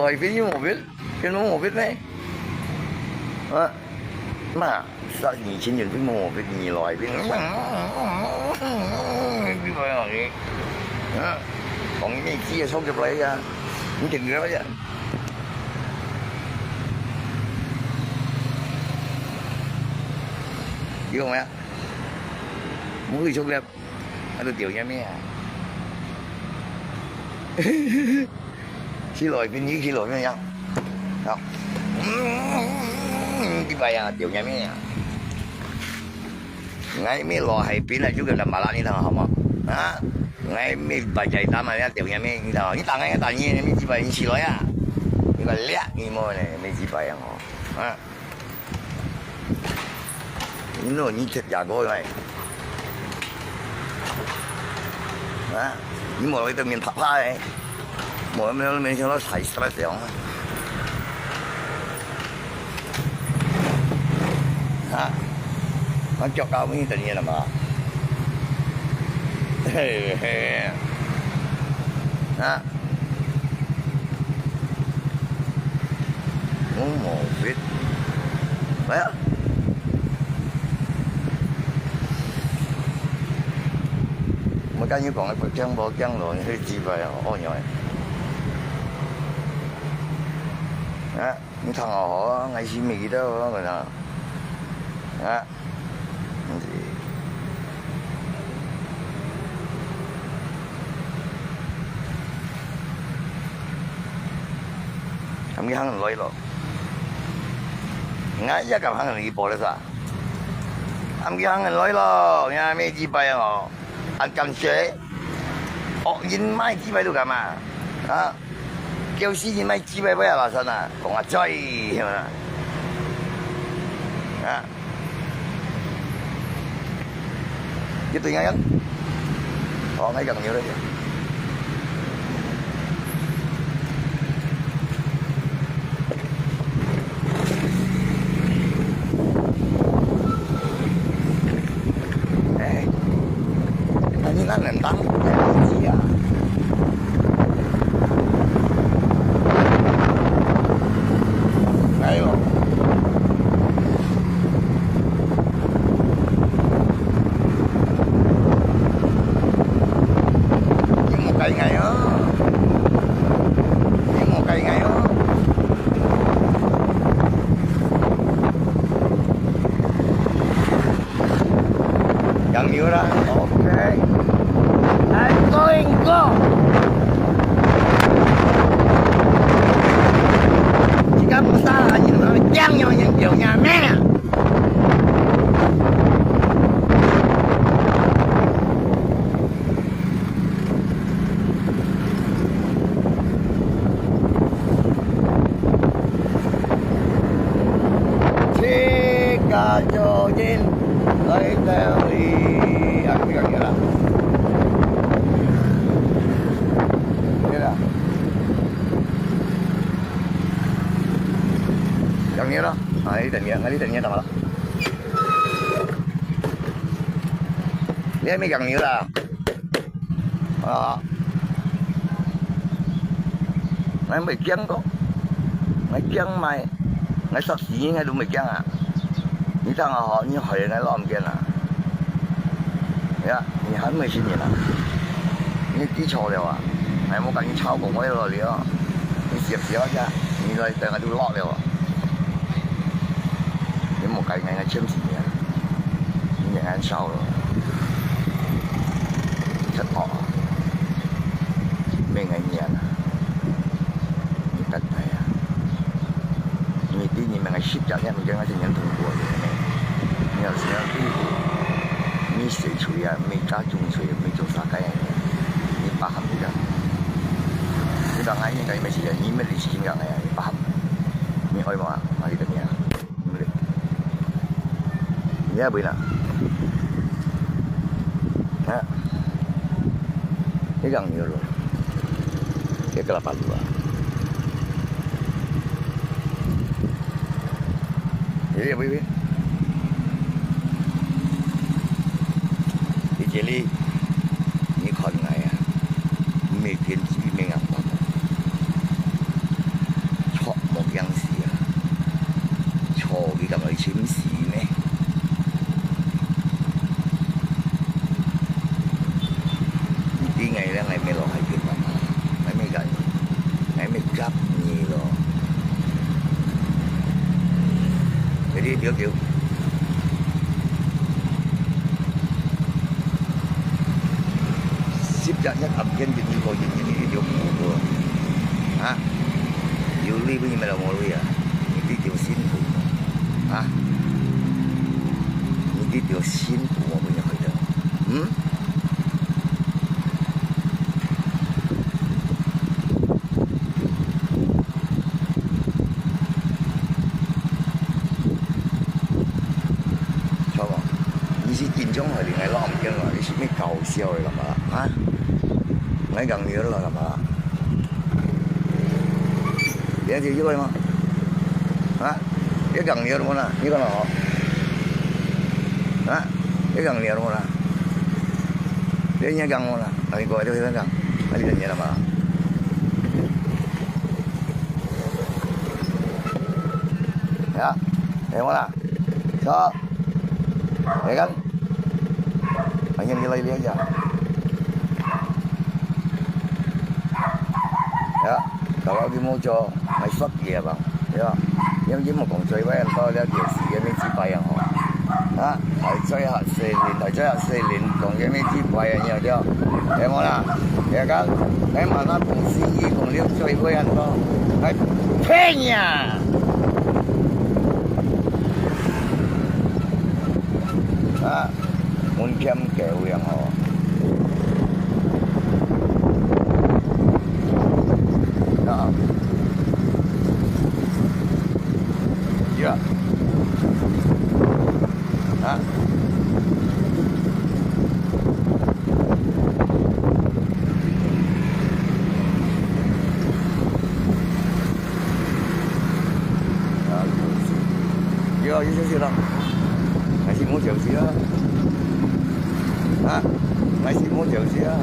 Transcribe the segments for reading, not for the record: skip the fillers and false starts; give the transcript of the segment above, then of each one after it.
Rồi phiên mô biết đấy. Mà sao以前人phiên mô biết nhiều loài phiên cái gì còn cái kia xong chụp lại ra những chừng đó vậy. Hiểu không ạ? Muốn đi xuống đẹp anh tiểu nha mẹ. Xin lỗi bên dưới xin lỗi với nhau không cái bài tiểu nha mẹ ngay mấy lò hay biến là chú cần làm bà la như thằng không à ngay mấy bài chạy ta mà tiểu nha mẹ như thằng những thằng ấy tự nhiên mấy chỉ bài xin lỗi à cái bài lẹ như mồi này mấy chỉ bài họ à những đồ như thịt gà coi này à những mồi từ miền Bắc này mỗi mình cho nó sạch stress rồi hả nó cho cao mới tự nhiên là mà hả muốn một vít đấy á một cái như còn cái chân bộ chân rồi hơi chi vậy ôi nhồi á những thằng họ ngày xưa mì đó rồi nè á咁嘅肯女咯，啱一嚿肯女播咧啥？咁嘅肯女咯，啱咩紙幣啊我？啊咁水，學燕麥紙幣都咁啊？啊，教師燕麥紙幣俾人拿身啊，講下追係咪啊？啊，一對啱一，我喺咁樣咧。Nền tảng gì à? Đấy không? Những một cây ngày đó, những một cây ngày đó. Gần như đó, ok. I'm going go. Chỉ có một sao là nhìn nó chang nhau những kiểu nhà mẹ. Chỉ cả cho nhìn lấy theo đi ăn cái gì đó. Gần như đó, đi tình nghĩa tao đó. Đấy mới gần như là, mày chân có, mày chân mày sắp xỉ ngay đúng mày chân à,你睇下你係ngay攞唔見啊，呀，你還沒10年啊，你記錯了啊，係冇跟你超過我一路了，你攝少啫，你來等下都落了。你冇計硬係簽字嘅，你眼收咯，出學啊，咩藝人啊，你得係啊，你啲你咪係識人一唔驚一陣人同過嘅，你有時有啲你死錘啊，未加中錘，未做啥雞嘅，你白冚啲人，你當眼應該咩事啊？你咩歷史人嘅啊？你白冚，你可以話我呢度咩啊？Ya bữa nào cái gần nhiều rồi cái là bắt rồi vậy là biết cái gì đi những con này à mê thiên chỉ mê ngọc 침時呢？啲藝咧係咩落係叫乜啊？係咩㗎？係咩急嘢咯？嗰啲表叫攝入一盒跟住呢個要冇喎嚇，要呢邊咪就冇呢啊？呢條線圖啊，呢條線圖我邊入去咗？嗯？錯喎，你是建中係定係南京啊？你是咩搞笑嚟㗎嘛？啊？mấy gần nhiều rồi mà để thì dưới mà hả cái gần nhiều luôn nè như con nào hả cái gần nhiều luôn nè cái nhà gần luôn nè anh coi tôi thấy gần anh đi gần nhà mà ya em mana so ya kan hanya nilai dia aja. Ya, kalau lagi mau cho mày xuất về bằng, ya, em chỉ một con chơi với anh tôi là điều gì em mới chỉ bay anh họ, à, thời chơi hạt xe liền, còn em mới chỉ bay anh nhiều chưa, em nói là, ya kan, em mà nó cùng suy nghĩ cùng liêu chơi với anh tôi, phải phê nhà, à, muốn kiếm kẹo anh họ. Dạ. Hả? Chưa, chưa đâu. Mày xin muốn triệu xí đó. Hả? Mày xin muốn triệu xí đó.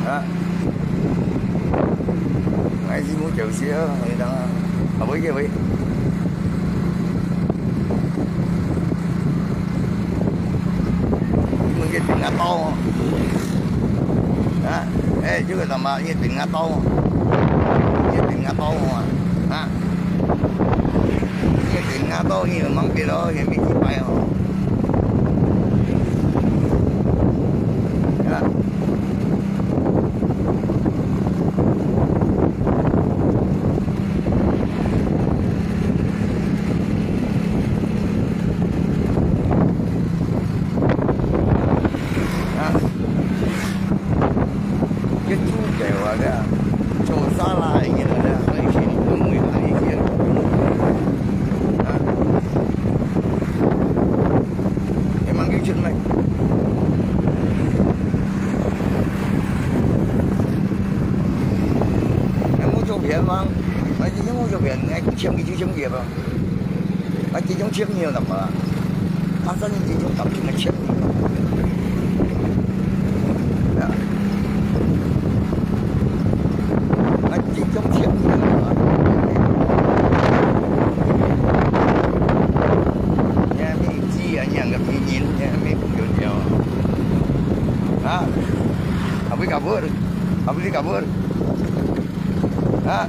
Hả? Mày chỉ muốn chịu xíu thì đó mà với kia vậy mình cái tiền ngã to hả ê chứ người ta mà cái tiền ngã to cái tiền ngã to mà hả cái tiền ngã to như là mong kia đó thì mình chỉ bay không hả cái chú kèo ở đây cho xa lại như là đây lấy tiền của người ta đi kia em mang cái chuyện này em muốn cho biển mà mà chỉ muốn cho biển anh chiếm cái chiếm nghiệp à anh chỉ trong chiếm nhiều lắm mà phát sinh chỉ trong tập trung là chiếm chỉ trong chiếm nhà mình chi ở nhà gặp mình nhìn nhà mình cũng nhiều nhiều à học đi cà vớt học đi cà vớt à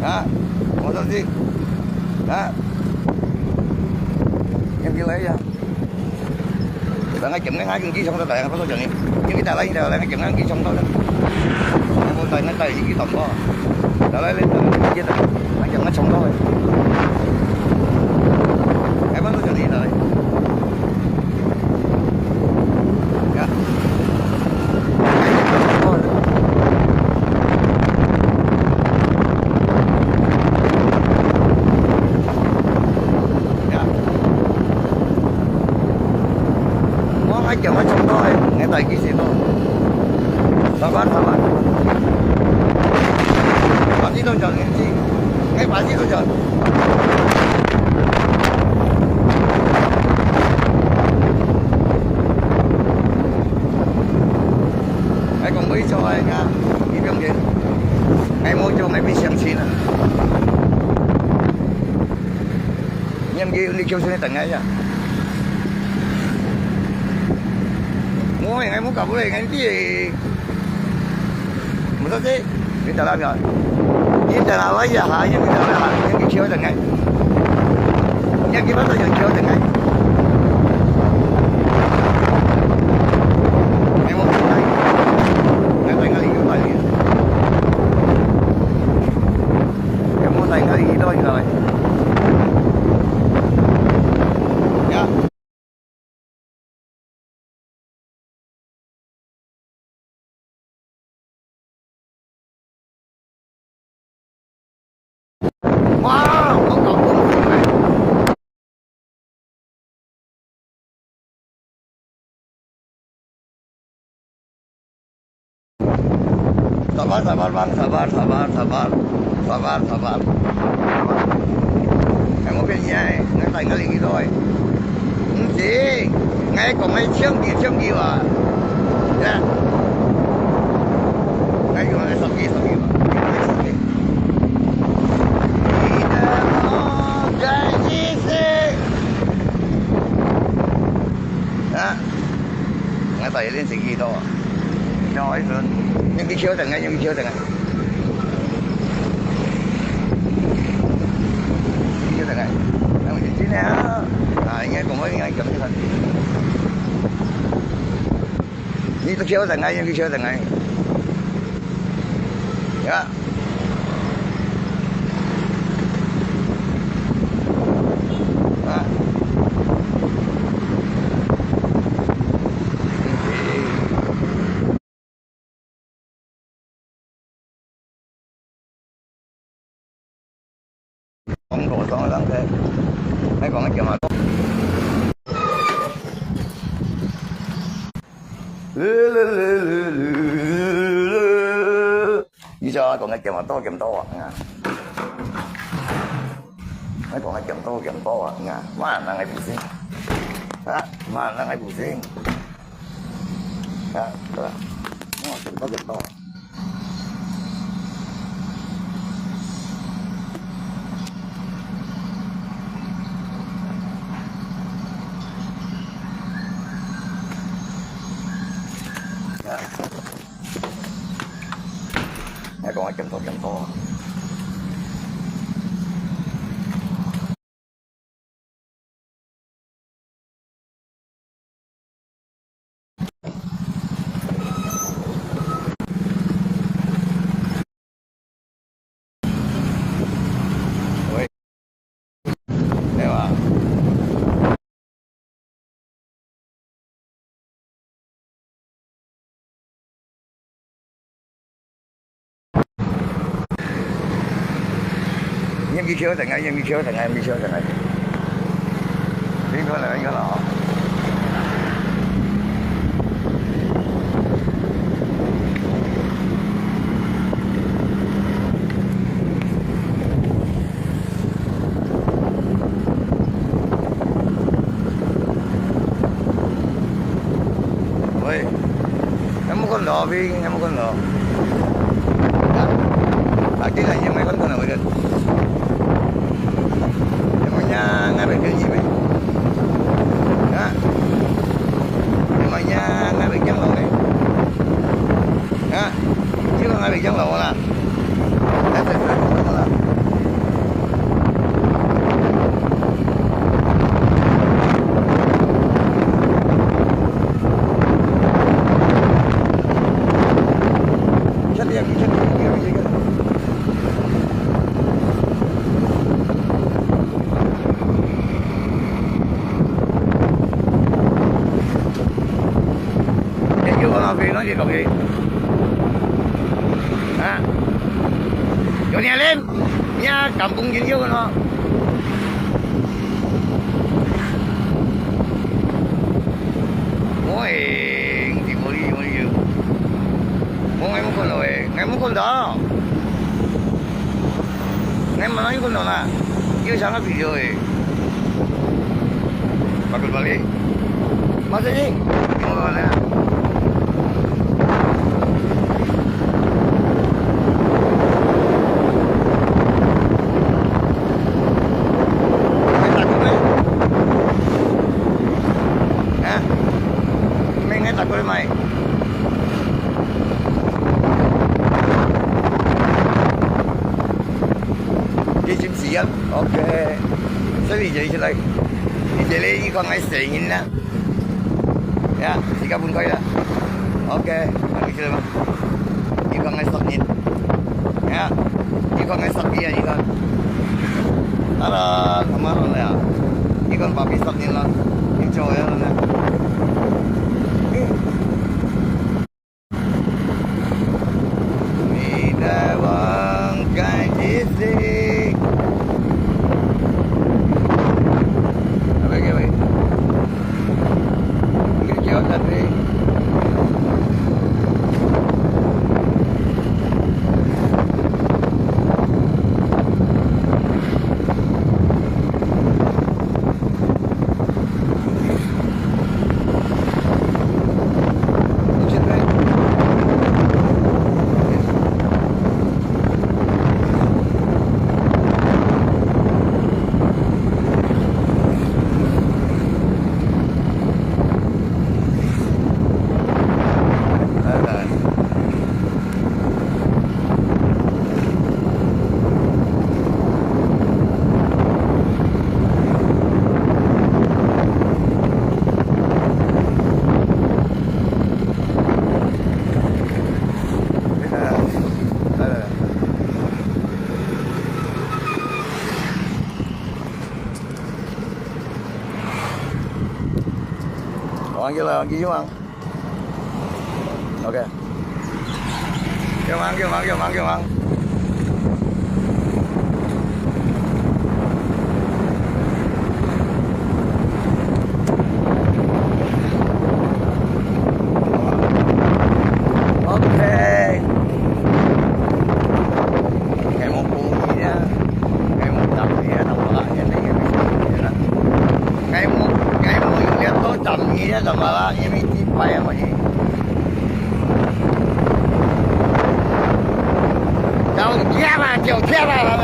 à có gì à em đi lấy ra bạn ngay chụp ngay cái xong rồi tại có số trận nhưng cái ta lấy là ngay chụp ngay cái xong thôi đó em tay ngay tay cái tổng đó đã lấy lên cái đó ngay chụp ngay xong thôi em vẫn có trận gì rồi dạ hai chồng ở trong thôi nghe tay cái gì thôi sao bạn gì đâu chờ nghe gì ngay bạn gì đâu chờ đi kêu sini tengah aja. Mau yang mau kabur yang nanti, masa sih di dalam ya, di dalam aja hanya di dalam yang kêu tengah, yang gimana yang kêu tengah. Wow, không còn không này. Sabar bang, sabar. Em có biết nhai, ngay tại ngay gì thôi. Gì, ngay còn ngay chiếm gì mà. Nha. Ngay còn ngay sắp gì mà. Ngay tại lên segi đâu à? Nói luôn, nhưng đi chiếu tầng ngay. Đi chiếu tầng ngay. Đang mình chỉ nè, nghe cùng với anh cầm cái đi chiếu tầng ngay, đi chiếu tầng ngay. Ya. Không đổ xong lắm thế. Mấy còn cái kiểu mà lý do còn cái kiểu mà to à. Mấy còn cái kiểu to à. Mà là ngày pusing. Mà là ngày pusing. Đó. Nó kiểu to. Mấy con chấm to. Ôi. Đây mà. Em đi chiếu tầng ngay. Đi coi là anh có lọ. Ôi, em muốn con lọ Vin, em muốn con lọ. Chỉ là những mấy con nào vậy? Ngay bên kia gì vậy? Đó. Nhưng mà nha, ngay bên chân lỗ này. Đó. Chứ không ngay bên chân lỗ là. Đấy, là. Chết đi. Vì nói gì cậu gì à, vô nhà lên nha, cầm cũng dính vô nó mỗi thì mỗi gì mỗi ngày một con rồi ngày một con đó ngày mà nói con đó là yêu sáng cái video rồi balik masa gì mau mana Hãy subscribe cho kênh Ghiền Mì Gõ để không bỏ lỡ makan boleh mai. Đi chim xì á, ok. Sẽ đi chạy lại. Đi chạy lấy con ấy xì nhìn nè. Ya, jika pun kau ya. Ok, lagi sila. Ikaw ngay sakit. Ya, ikaw ngay sakit ya ikaw. Ara, kamaron na ya. Ikaw papisak nila. Ikaw ya na. Midawang kajisi. Apa? Kerja tadi. Orang gila bang. Oke. Gimang. Tầm là em đi bay mà gì đâu che mà chiều che mà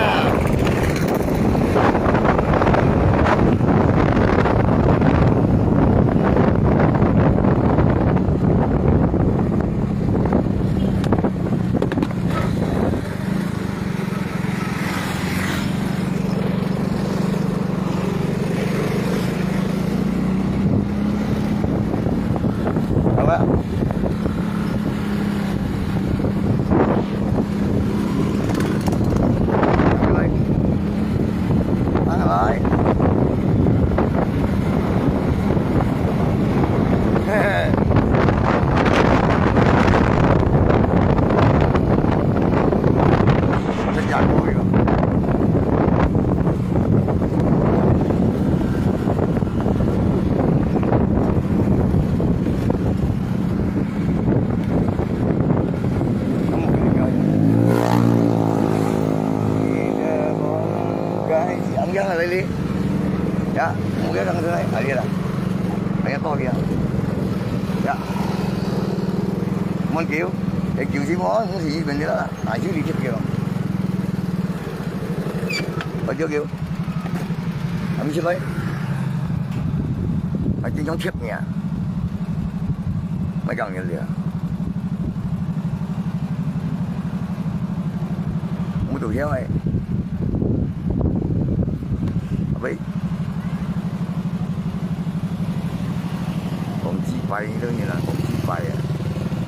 Lili. Ya, mungkin akan tunai. Ali lah. Banyak to kìa. Ya. Muốn kêu, để kêu gì mó, muốn gì bên đó, ai chứ đi chết kêu. Bao nhiêu kêu? Anh chưa thấy. Anh chỉ trong chiếc nhỉ. Mấy càng nhiều gì à? Muốn tụi chéo này. Vậy講自閉當然啦，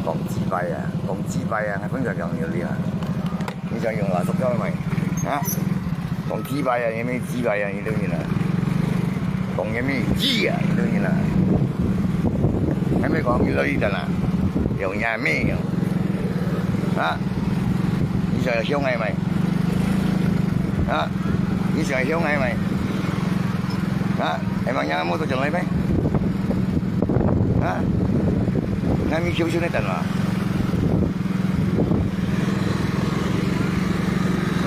講自閉啊，係本就講要呢啊，你想用哪屬咗咪啊？講自閉啊，有咩自閉啊？你當然啦，講有咩知啊？你當然啦，係咪講要呢陣啊？用嘢咩用啊？你想係兇係咪啊？你想係兇係咪？Hah? Emangnya motor jalan lain, hah? Ngami siu-siu netan lah.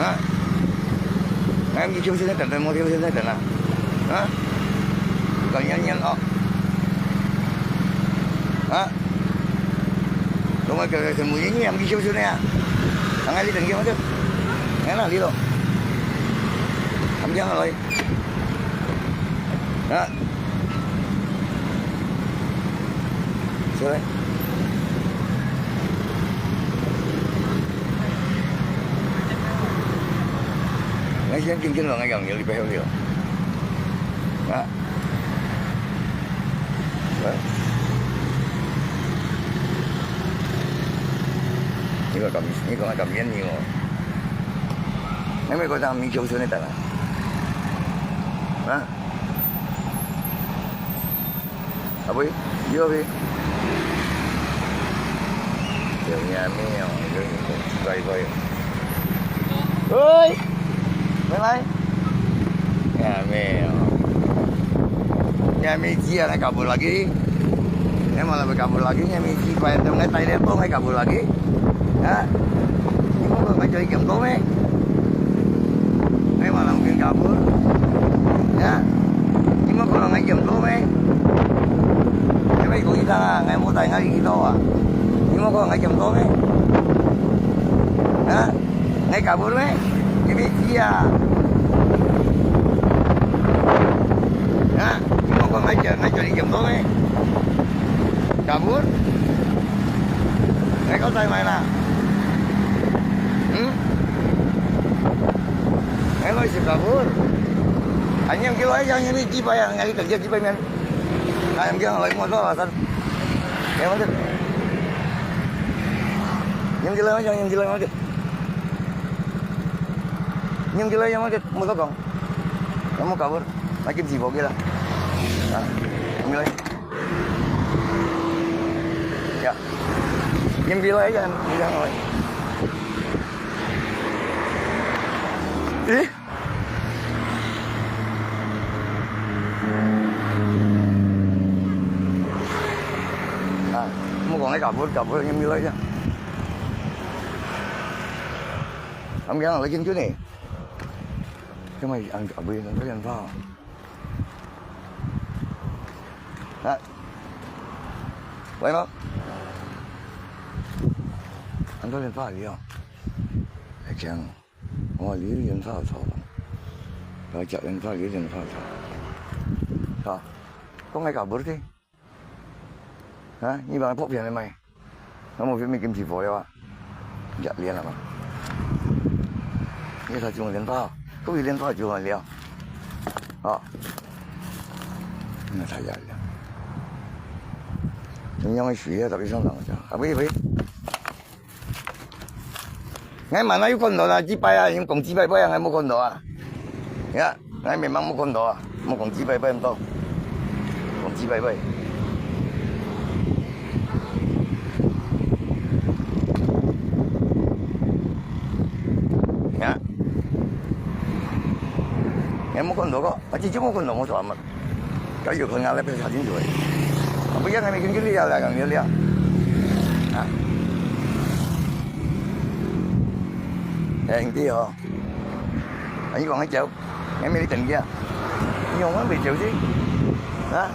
Hah? Ngami siu-siu netan, motor siu-siu netan lah. Hah? Bukan nyanyian oh. Hah? Kau mau ke sembunyi ni, ambil siu-siu ni ah. Tangan lihat dia macam. Enak lihat. Ambil jangan lagi. Hah? đấy. Ngay trên kinh chân là ngay gần nhiều đi bèo nhiều. Đó. Đấy. 이거 감면이요. 내가 이거 다 미겨 손에다가. 아? 아버지, 이거 왜? nhà mèo vậy vậy. Ơi, bên đây. Nhà mèo chia lại kabur lagi. Em malah kabur lagi, nhà mèo chia quay trong cái tay đẹp tốt hay kabur lagi. Hah? Nhưng mà phải chơi kiểm tốt ấy. Em malah mungkin kabur. Ya. Nhưng mà kalau nggak kiểm tốt ấy. Em phải có kita, nggak mau tanya gitu à. Nhưng mà kalau nggak kiểm tốt ấy. Hah? Nggak kabur ấy. Jadi dia. Hah? Nhưng mà kalau nggak chơi kiểm tốt ấy. Kabur. Nggak có tay mày nào. Em ơi sih kabur. Hanya yang kilo aja yang ini jipa yang nyari kerja jipa men. Nah yang kilo lagi motor alasan. Yang mana? Yang kilo aja yang kilo mana? Yang kilo yang mana? Motor kong. Kamu kabur. Makin sibuk gila. Nah, yang kilo. Ya. Yang kilo aja yang lagi. Eh? À, không còn cái cặp em như lấy chứ. Ông gắn lấy chân trước này. Cái mày ăn cặp bia nó có ăn phao. Đó. Quay nó. Ăn có lên phao gì không? Để chăng. Ôi lý lên phao thọ. Rồi chạy lên phao lý lên phao thọ. Sao? Có ngay cả bữa đi. Hả? Như bạn phốt tiền này mày. Nó một phía mình kim chỉ phổ đâu ạ. Dạ liền là mà. Như thật chung lên phao. Có gì lên phao chung là liền. Đó. Nó thay dài liền. Chúng nhau cái suy tập đi xong rồi cho. À bây. Ngay mà nói con đồ là chỉ bay à, nhưng còn chỉ bay bay ngay mua con đồ à. Ya, ngay mình mang mua con đồ à, mua còn chỉ bay bay em đâu. Còn chỉ bay bay. Ya. Em mua con đồ có, chỉ mua con đồ mua sao mà. Cái gì con ngã lại phải trả tiền rồi. Bây giờ ngay mình kinh lý là càng nhiều liền. À. Anh tí hả? Anh còn 2 triệu. Em đi tỉnh kia. Nhưng không 10 triệu chứ. Hả?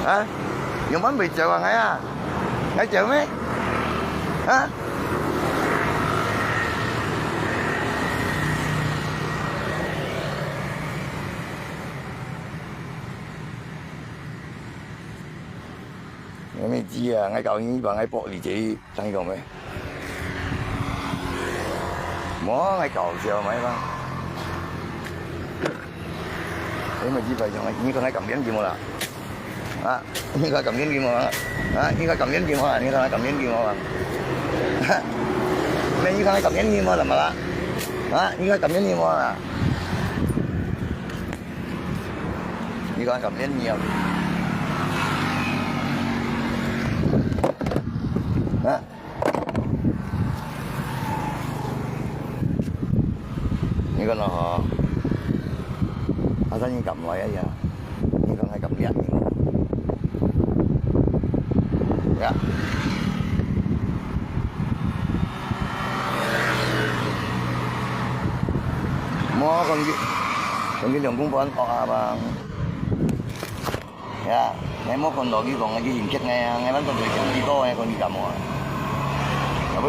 Hả? Dùng bán 10 triệu à ngay à? 2 triệu mấy? Hả? Em知啊，喺舊年話喺博利自己睇過未？冇喺舊時候買啦。你咪知費用啊？應該喺撳緊見我啦。啊，應該撳緊見我啦。啊，應該撳緊見我啦。應該喺撳緊見我啦。你應該喺撳緊見我係咪啦？啊，應該撳緊見我啦。應該喺撳緊見我。Hả? Như con họ sao như cầm lại ấy giờ như con hay cầm dạch dạ mua con cái đường cũng vẫn còn mà dạ ngày mốt con đồ kia còn cái gì chết ngay bắn con người chẳng đi to hay con đi cầm rồi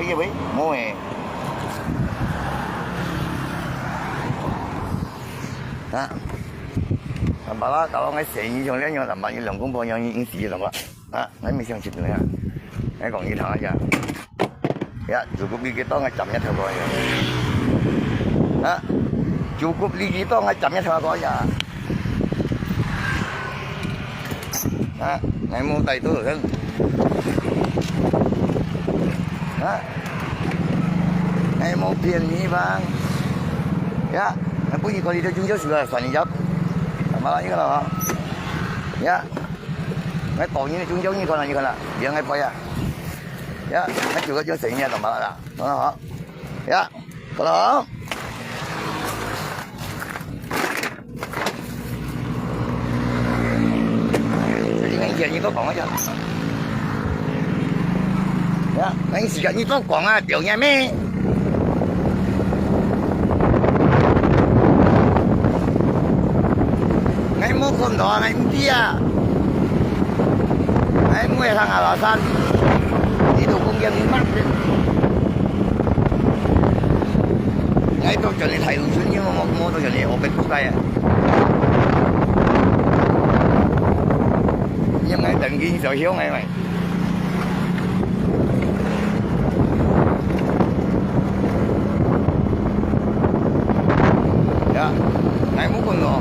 cái bí mua nè đó Làm bà啦，搞到我成日上兩樣林物要兩公婆養影視林物，啊，我未上接你啊，我講你睇下，呀，做個呢幾多我浸一條過去，啊，做個呢幾多我浸一條過去，啊，我冇帶到人，啊，我冇騙你吧，呀，我不如講你都中咗樹啊，神入。Malah ini kalau ya, ngay tàu như chúng giống như con là giờ ngay quay ya, ngay juga chưa xịn nha đồng bào là, đúng không? Ya, kalau jadi ngay giờ như có còn chưa? Ya, ngay giờ như có còn à, điều nha mấy. Ngày mua con đỏ ngày mua tia, ngày mua thằng Hà San, đi đồ công dân đi mắt đi. Ngày tôi chuẩn bị thay đồ chuẩn nhưng mà mua tôi chuẩn bị ốp bên quốc gia. Nhưng ngày tận ghi sợ hiếu ngày mày. Ya, ngày mua con đỏ.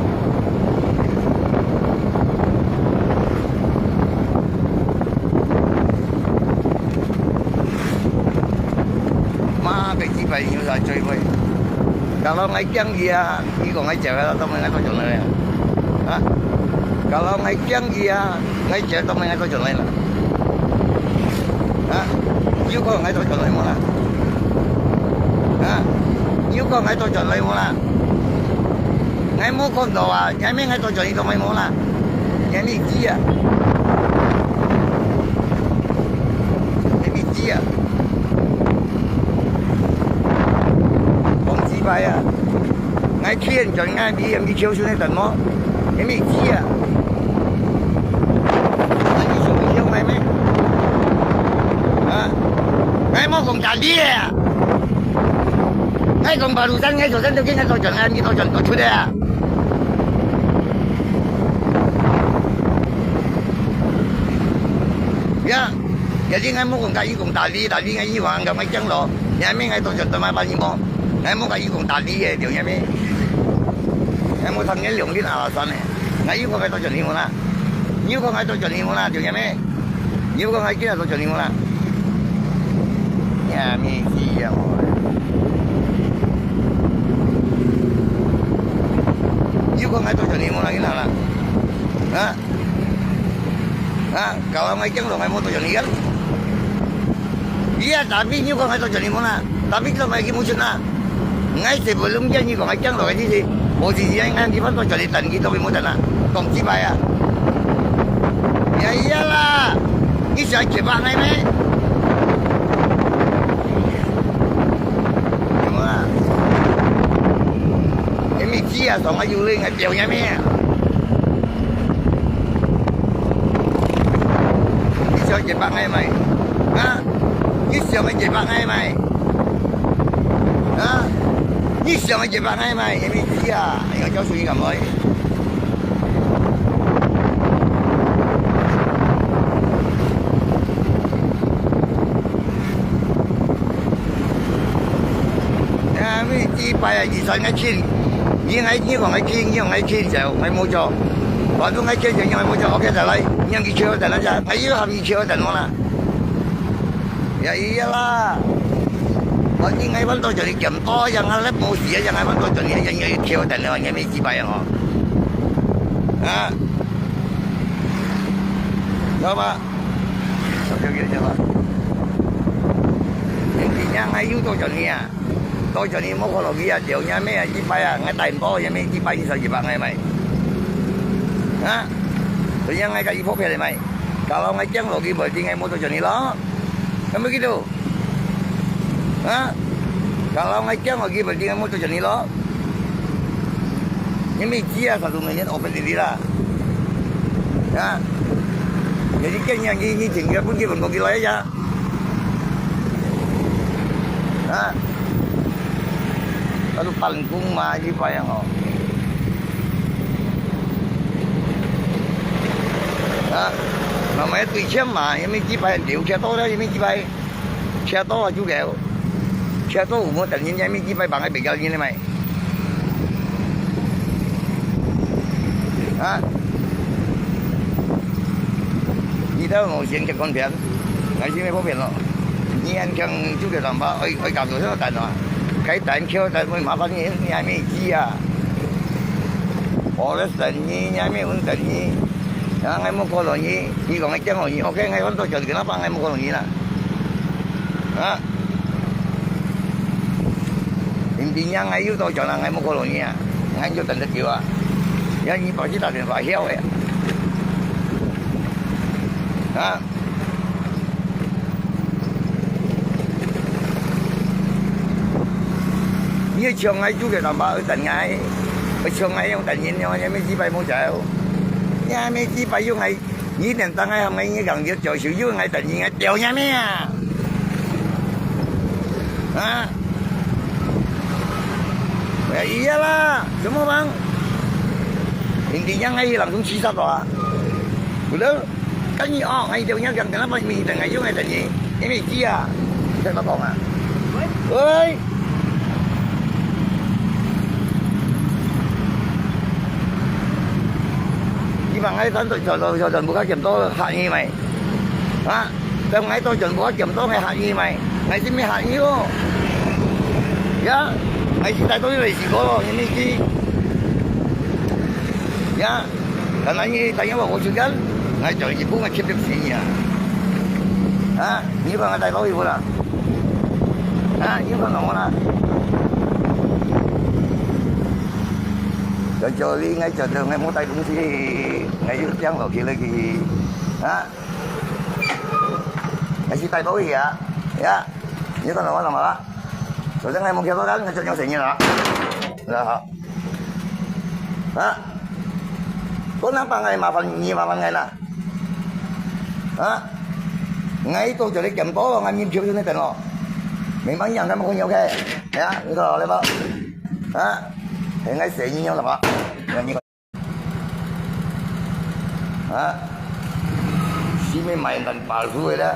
Cái chi vậy nhiều rồi chơi vui. Kalau ngay chân gì à, chỉ còn ngay chợ tao mới ngay có chuyện này. Hả? Kalau ngay chân gì à, ngay chợ tao mới ngay có chuyện này. Hả? Nếu có ngay có chuyện này mà. Hả? Nếu có ngay có chuyện này mà. Ngay mua con đồ à, ngay mấy ngay có chuyện này tao mới mua là. Ngay mấy chi à? Ngay mấy chi à? Vậy à, ngay thiên cho ngay đi em đi chiếu xuống đây tận mó, cái mình chi à, ngay đi xuống chiếu mày mấy, à, ngay mó cùng trả đi à, ngay cùng bà đủ dân ngay chỗ dân tôi kia ngay tôi chuẩn em đi tôi chuẩn tôi đây à, ya, jadi ngay mó cùng trả đi ngay đi hoàng gặp ngay chân lộ, nhà mấy ngay tôi chuẩn tôi mai bao nhiêu mó. Em muốn cái gì cũng tạt đi về điều như thế, em muốn thằng cái lượng đi nào là sao này, ngay yêu con cái tôi chuẩn bị muốn là, yêu con cái tôi chuẩn bị muốn là điều như thế, yêu con cái kia là tôi chuẩn bị muốn là, nhà mi gì vậy, yêu con cái tôi chuẩn bị muốn là cái nào là, kalau ngay chân rồi ngay muốn tôi chuẩn bị gắn, iya tapi yêu con cái tôi chuẩn bị muốn là, tapi kalau ngay cái muốn chuyện là ngay sebelum dia ni kau macam tu ni posisi yang kan kita tu cari tan kita boleh mudah nak kongsi bayar. Ya iyalah, ni saya cepat ni meh. Cuma, ini dia sama Yuli ngai piaunya meh. Ni saya cepat ni meh. Ha? Ni saya cepat ni meh. Ha? Ni siapa je bang mai, ini dia, yang jauh sunyi kamu. Ya, ini di payah di sana chin, ini orang chin, saya, saya mau jauh. Waktu ngai chin, saya mau jauh, okey dah lah, yang kicau dah lah, saya habis kicau dah mana. Ya iyalah. Có những ngày vẫn tôi cho đi kiểm to, rằng lớp mô xía, rằng vẫn tôi cho đi những thiếu tận rồi, những mấy chỉ bài họ. À. Đó ba. Sao cho kia cho ba. Những cái nhà ngay yếu tôi cho đi à. Tôi cho đi mô khổ lộn kia, điều nhà mấy chỉ bài à, ngay tay to, những mấy chỉ bài như sao chỉ bằng ngày mày. Hả? Tự nhiên ngay cả y phốt này mày. Kalau ngay chân lộn kia bởi thì ngay mô tôi cho đi đó. Kan begitu. Hah? Kalau ngajak lagi berarti kamu tu jadi lo. Ini dia 1 minit open diri lah. Ya. Jadi kan yang ini tinggal pun dia pun gila aja. Hah? Lalu palingkung mah di payang oh. 咪一對車嘛，有咩幾排人調車多啦，有咩幾排車多啊，主要車多有冇突然有咩幾排bằng喺比較遠你咪啊？而家我先結婚片，我先咩方便咯？你按向主要上吧，去搞到什麼蛋啊？開蛋橋蛋會麻煩你還沒機啊？我的生意還沒揾生意。啊！我冇可能意，你講我驚我意 ，OK， 我揾到就叫他幫，我冇可能意啦。啊！明天我要到場啦，我冇可能意啊，我要等得叫啊，因為保持打電話曉嘅。啊！你唱喺租嘅南巴去等嗌，去唱喺用等人，有咩資費冇走？nhà mấy chỉ phải dùng ngày nghĩ đến tăng ngày hôm nay như gần như trời sự dưới ngày tự nhiên ngày chiều nha mấy à à vậy ý là đúng không bang hiện thì nhang ngay làm cũng chỉ sao đó được cái gì ngày chiều nhá gần cái nó mình từ ngày dưới ngày tự nhiên cái này chi à sao nó còn à ơi chỉ bằng ngay tôi chuẩn bộ các chấm tôi hạ như mày, á, trong ngay tôi chuẩn bộ các chấm tôi hay hạ như mày, ngày chỉ mới hạ như ô, nhá, ngày chỉ tại tôi này chỉ có rồi như gì, nhá, còn anh như tại những bảo hộ sự kiện, ngày trời chỉ cũng ngày kiếm được gì nhỉ, á, như bằng tại tôi gì vậy, á, như bằng nó là cho đi ngay chờ đường ngay mua tay cũng thì ngay trước trắng vào kia lấy gì á ngay chỉ tay tối gì ạ dạ như con nói là mà rồi sáng nay mua kia tối đánh ngay cho nhau xịn như đó là hả có nắm bằng ngày mà phần nhiều mà bằng ngày nè ngay tôi chờ đi chậm tối ngay nghiêm chịu như thế tình rồi mình bắn nhầm ra một con nhiều khe dạ như rồi lấy bao thì ngay xịn như nhau là vậy như xí mấy mày thành bà vui đó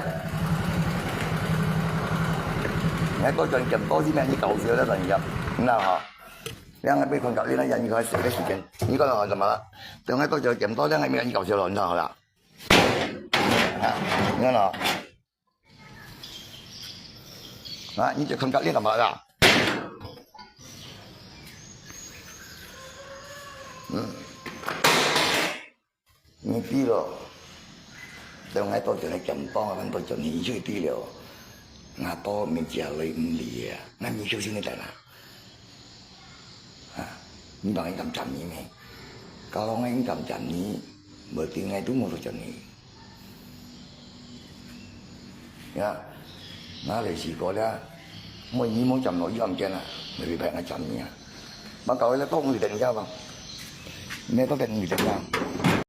ngay tôi chọn chậm tối xí mấy như cầu xưa đó là nhập nào hả đang ngay bên con cậu đi nó dành như cái sự kiện như con hỏi là mà từ ngay tôi chọn chậm tối đó ngay mấy như cầu xưa lộn thôi là nghe nào như chuyện không cậu đi làm mà là như tí rồi, từ ngày tôi chọn chậm to, anh tôi chọn nghỉ chơi tí rồi, ngã to mình chỉ lấy lìa, ngay như chơi này là, như bằng anh cầm chậm như này, kalau anh cầm chậm như, berarti ngay đúng một chọn nghỉ, ya, nó là chỉ có đó, mỗi như mỗi chậm nội dung trên à, bởi vì bạn là chậm nha, bắt đầu là tôi không định ra bằng. Nên có định người Việt Nam